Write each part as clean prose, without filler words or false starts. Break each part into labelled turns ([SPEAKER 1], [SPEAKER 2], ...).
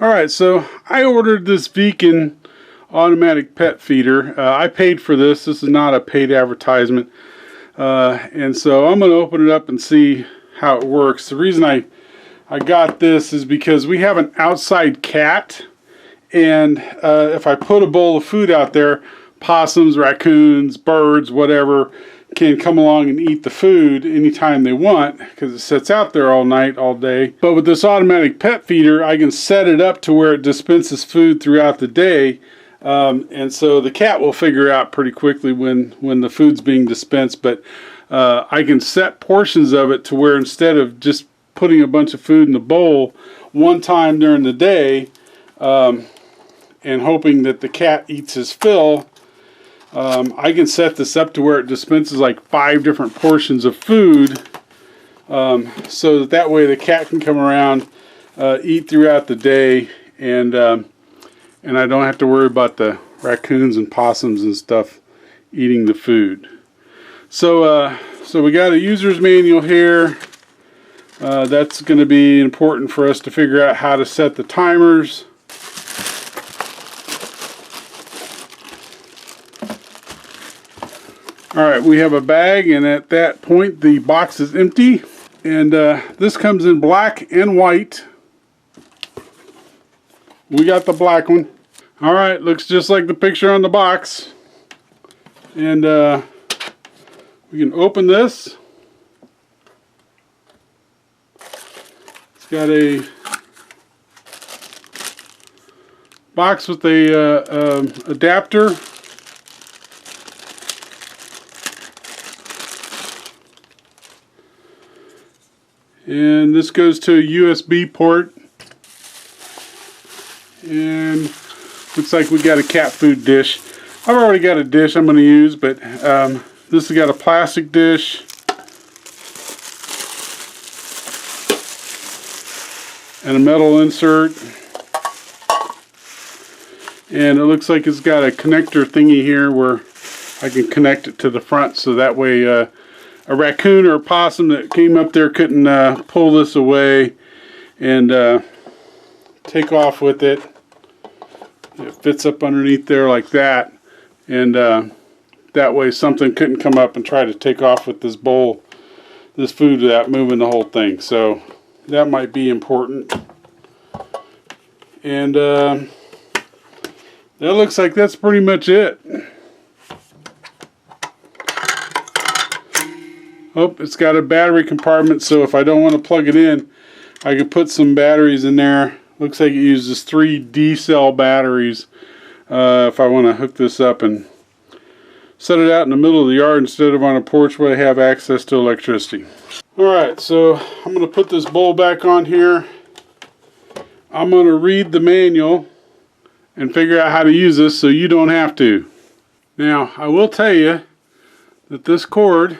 [SPEAKER 1] Alright, so I ordered this Veken automatic pet feeder. I paid for this. This is not a paid advertisement. And so I'm going to open it up and see how it works. The reason I got this is because we have an outside cat. And if I put a bowl of food out there, possums, raccoons, birds, whatever, can come along and eat the food anytime they want because it sits out there all night, all day. But with this automatic pet feeder, I can set it up to where it dispenses food throughout the day. And so the cat will figure out pretty quickly when the food's being dispensed. But I can set portions of it to where instead of just putting a bunch of food in the bowl one time during the day and hoping that the cat eats his fill, I can set this up to where it dispenses like 5 different portions of food, so that way the cat can come around, eat throughout the day, and I don't have to worry about the raccoons and possums and stuff eating the food. So we got a user's manual here. That's going to be important for us to figure out how to set the timers. Alright, we have a bag, and at that point the box is empty, and this comes in black and white. We got the black one. Alright, looks just like the picture on the box. And we can open this. It's got a box with a adapter. And this goes to a USB port. And looks like we got a cat food dish. I've already got a dish I'm going to use, but this has got a plastic dish. And a metal insert. And it looks like it's got a connector thingy here where I can connect it to the front, so that way a raccoon or a possum that came up there couldn't pull this away and take off with it. It fits up underneath there like that, and that way something couldn't come up and try to take off with this bowl, this food, without moving the whole thing. So that might be important. And that looks like that's pretty much it. Oh, it's got a battery compartment, so if I don't want to plug it in, I could put some batteries in there. Looks like it uses 3 D-cell batteries if I want to hook this up and set it out in the middle of the yard instead of on a porch where I have access to electricity. Alright, so I'm going to put this bowl back on here. I'm going to read the manual and figure out how to use this so you don't have to. Now, I will tell you that this cord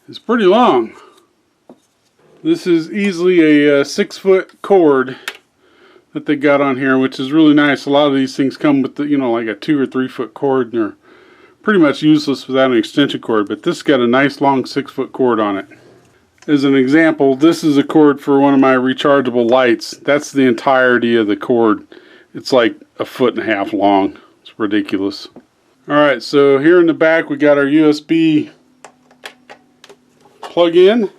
[SPEAKER 1] is pretty long. This is easily a 6-foot cord that they got on here, which is really nice. A lot of these things come with, like a 2 or 3 foot cord, and they're pretty much useless without an extension cord. But this got a nice long 6-foot cord on it. As an example, this is a cord for one of my rechargeable lights. That's the entirety of the cord. It's like 1.5 feet long. It's ridiculous. Alright, so here in the back we got our USB plug in,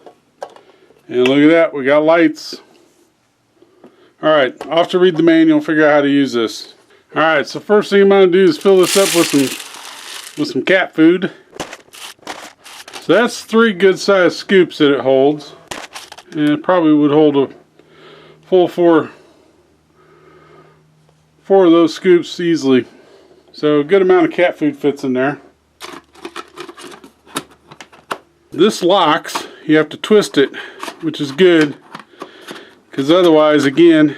[SPEAKER 1] and look at that, we got lights. Alright, I'll have to read the manual and figure out how to use this. Alright, so first thing I'm going to do is fill this up with some cat food. So that's 3 good sized scoops that it holds, and it probably would hold a full 4 of those scoops easily. So a good amount of cat food fits in there. This locks. You have to twist it, which is good, because otherwise, again,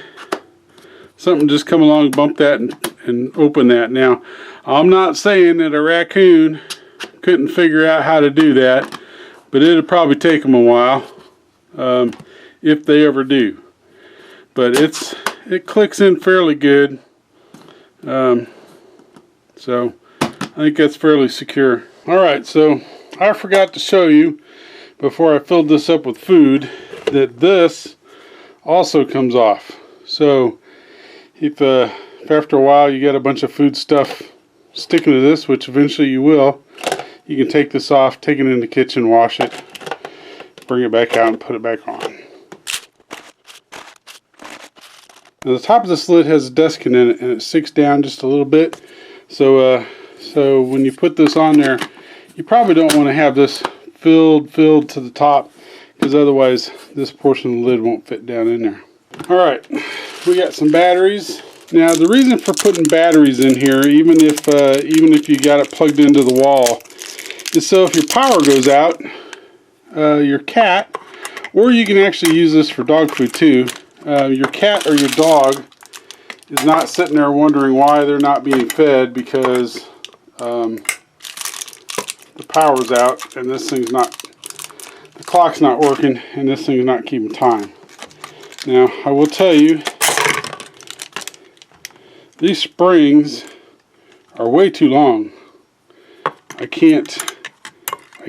[SPEAKER 1] something just come along, bump that, and open that. Now, I'm not saying that a raccoon couldn't figure out how to do that, but it'd probably take them a while, if they ever do. But it clicks in fairly good, so I think that's fairly secure. Alright, so I forgot to show you before I filled this up with food that this also comes off. So If after a while you got a bunch of food stuff sticking to this, which eventually you will, you can take this off, take it in the kitchen, wash it, bring it back out and put it back on. Now the top of this lid has a desiccant in it, and it sticks down just a little bit. So when you put this on there, you probably don't want to have this filled to the top, because otherwise this portion of the lid won't fit down in there. Alright, we got some batteries. Now the reason for putting batteries in here, even if you got it plugged into the wall, is so if your power goes out, your cat, or you can actually use this for dog food too, your cat or your dog is not sitting there wondering why they're not being fed because the power's out and this thing's not, the clock's not working and this thing's not keeping time. Now I will tell you, these springs are way too long. I can't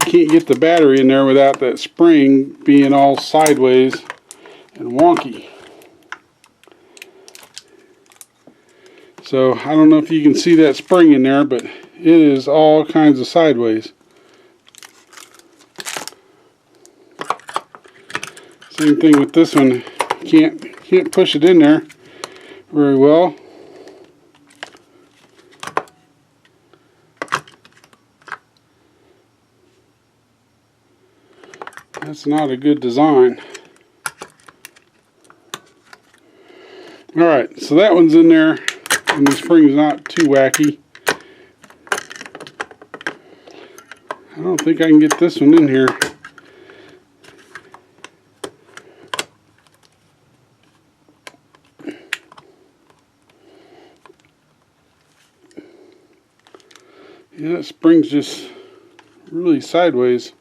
[SPEAKER 1] get the battery in there without that spring being all sideways and wonky. So I don't know if you can see that spring in there, but it is all kinds of sideways. Same thing with this one. Can't push it in there very well. That's not a good design. Alright, so that one's in there, and the spring's not too wacky. I don't think I can get this one in here. Yeah, that spring's just really sideways.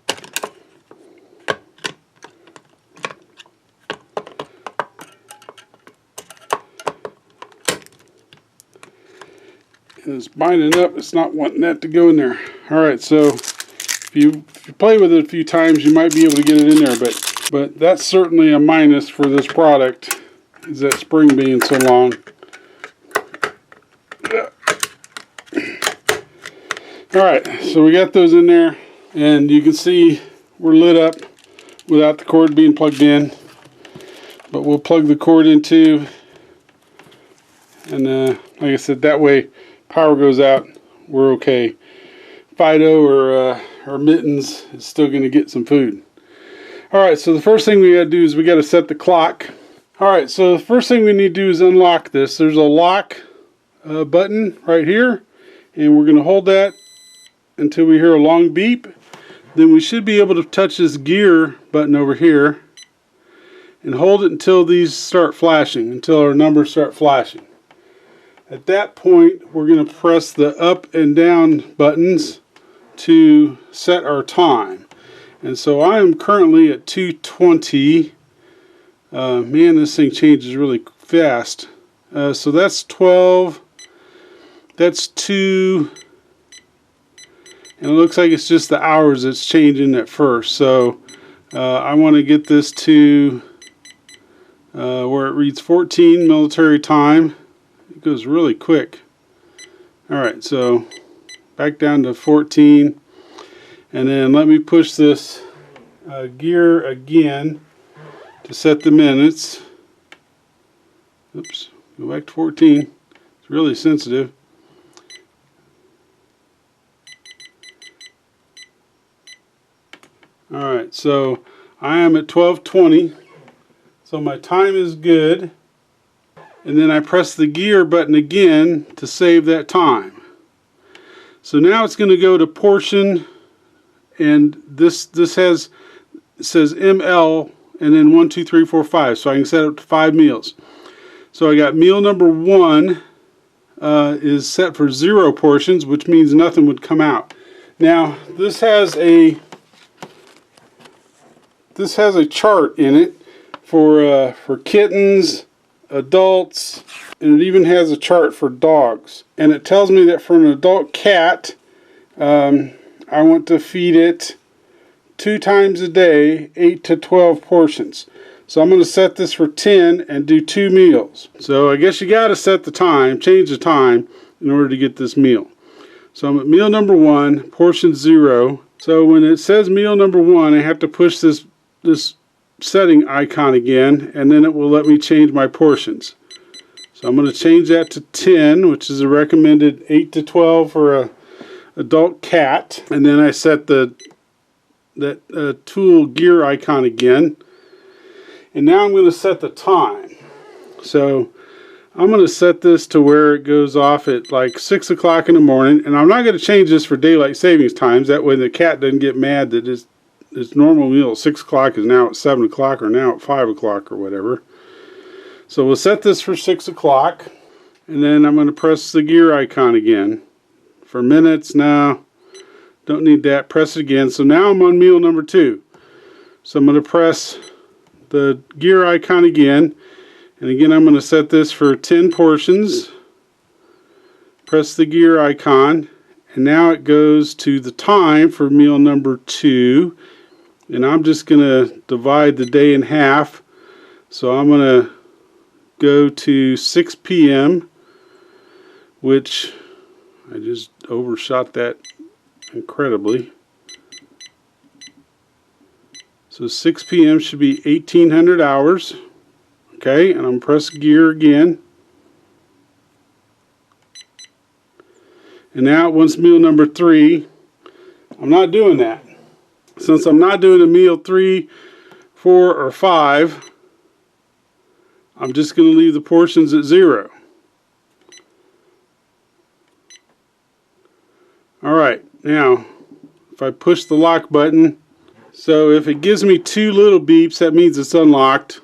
[SPEAKER 1] And it's binding up, it's not wanting that to go in there. Alright, so if you play with it a few times, you might be able to get it in there, but that's certainly a minus for this product, is that spring being so long. Alright, so we got those in there, and you can see we're lit up without the cord being plugged in, but we'll plug the cord in too, and like I said, that way power goes out, we're okay. Fido or Mittens is still going to get some food. Alright, so the first thing we got to do is we got to set the clock. Alright, so the first thing we need to do is unlock this. There's a lock button right here, and we're going to hold that until we hear a long beep. Then we should be able to touch this gear button over here and hold it until these start flashing, until our numbers start flashing. At that point, we're going to press the up and down buttons to set our time. And so I am currently at 2:20. Man, this thing changes really fast. So that's 12. That's 2. And it looks like it's just the hours that's changing at first. So I want to get this to where it reads 14 military time. It goes really quick. Alright, so back down to 14. And then let me push this gear again to set the minutes. Oops, go back to 14. It's really sensitive. Alright, so I am at 12:20. So my time is good. And then I press the gear button again to save that time. So now it's going to go to portion, and this says ML and then 1, 2, 3, 4, 5. So I can set it up to 5 meals. So I got meal number 1 is set for 0 portions, which means nothing would come out. Now this has a chart in it for kittens, adults, and it even has a chart for dogs. And it tells me that for an adult cat, I want to feed it 2 times a day, 8 to 12 portions. So I'm going to set this for 10 and do 2 meals. So I guess you got to set the time, change the time in order to get this meal. So I'm at meal number 1, portion 0. So when it says meal number 1, I have to push this setting icon again, and then it will let me change my portions. So I'm going to change that to 10, which is a recommended 8 to 12 for a adult cat. And then I set that tool gear icon again. And now I'm going to set the time. So I'm going to set this to where it goes off at like 6 o'clock in the morning. And I'm not going to change this for daylight savings times. That way the cat doesn't get mad that its normal meal at 6 o'clock is now at 7 o'clock or now at 5 o'clock or whatever. So we'll set this for 6 o'clock. And then I'm going to press the gear icon again. For minutes now. Don't need that. Press it again. So now I'm on meal number 2. So I'm going to press the gear icon again. And again, I'm going to set this for 10 portions. Press the gear icon. And now it goes to the time for meal number 2. And I'm just going to divide the day in half. So I'm going to go to 6 p.m., which I just overshot that incredibly. So 6 p.m. should be 1800 hours. Okay, and I'm going to press gear again. And now once meal number 3, I'm not doing that. Since I'm not doing a meal 3, 4, or 5, I'm just going to leave the portions at 0. Alright, now if I push the lock button, so if it gives me 2 little beeps, that means it's unlocked.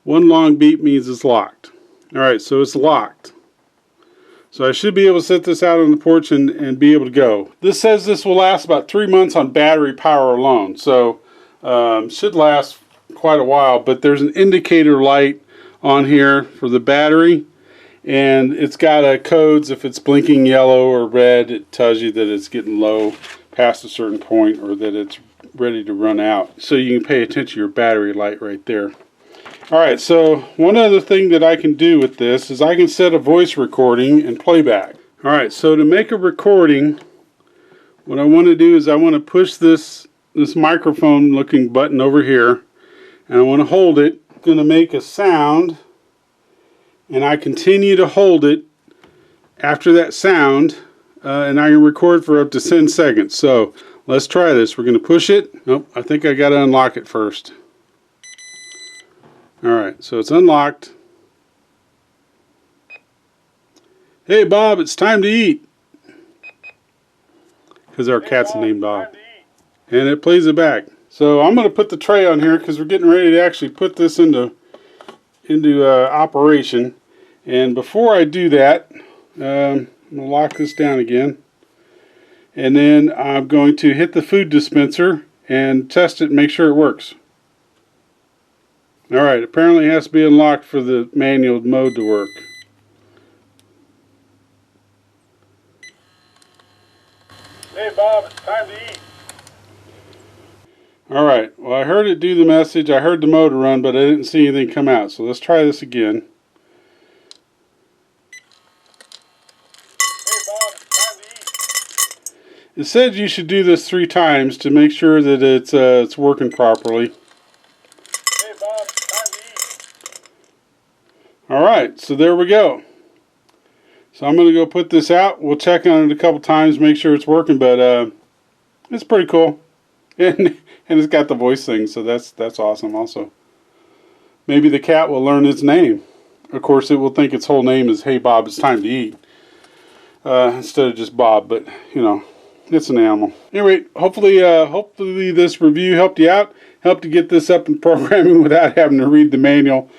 [SPEAKER 1] 1 long beep means it's locked. Alright, so it's locked. So I should be able to set this out on the porch and be able to go. This says this will last about 3 months on battery power alone. So should last quite a while, but there's an indicator light on here for the battery, and it's got codes. If it's blinking yellow or red, it tells you that it's getting low past a certain point or that it's ready to run out. So you can pay attention to your battery light right there. Alright, so one other thing that I can do with this is I can set a voice recording and playback. Alright, so to make a recording, what I want to do is I want to push this microphone looking button over here, and I want to hold it. I'm going to make a sound, and I continue to hold it after that sound, and I can record for up to 10 seconds. So let's try this. We're going to push it. Nope, I think I got to unlock it first. Alright, so it's unlocked. Hey Bob, it's time to eat. Because our cat's named Bob. And it plays it back. So I'm going to put the tray on here because we're getting ready to actually put this into operation. And before I do that, I'm going to lock this down again. And then I'm going to hit the food dispenser and test it and make sure it works. Alright, apparently it has to be unlocked for the manual mode to work. Hey Bob, it's time to eat. Alright, well I heard it do the message, I heard the motor run, but I didn't see anything come out. So let's try this again. Hey Bob, it's time to eat. It said you should do this 3 times to make sure that it's working properly. Hey Bob, it's time to eat. Alright, so there we go. So I'm going to go put this out. We'll check on it a couple times, make sure it's working, but it's pretty cool. And it's got the voice thing, so that's awesome also. Maybe the cat will learn its name. Of course, it will think its whole name is, hey Bob, it's time to eat. Instead of just Bob, but you know, it's an animal. Anyway, hopefully this review helped you out. Helped to get this up in programming without having to read the manual.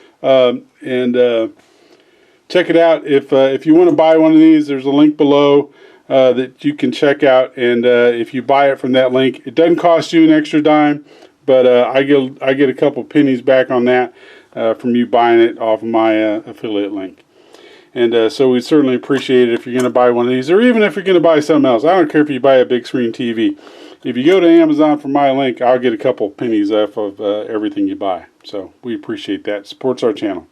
[SPEAKER 1] Check it out. If you want to buy one of these, there's a link below that you can check out, and if you buy it from that link, it doesn't cost you an extra dime, but I get a couple pennies back on that from you buying it off of my affiliate link. And so we'd certainly appreciate it if you're going to buy one of these, or even if you're going to buy something else. I don't care if you buy a big screen TV. If you go to Amazon for my link, I'll get a couple pennies off of everything you buy. So we appreciate that. It supports our channel.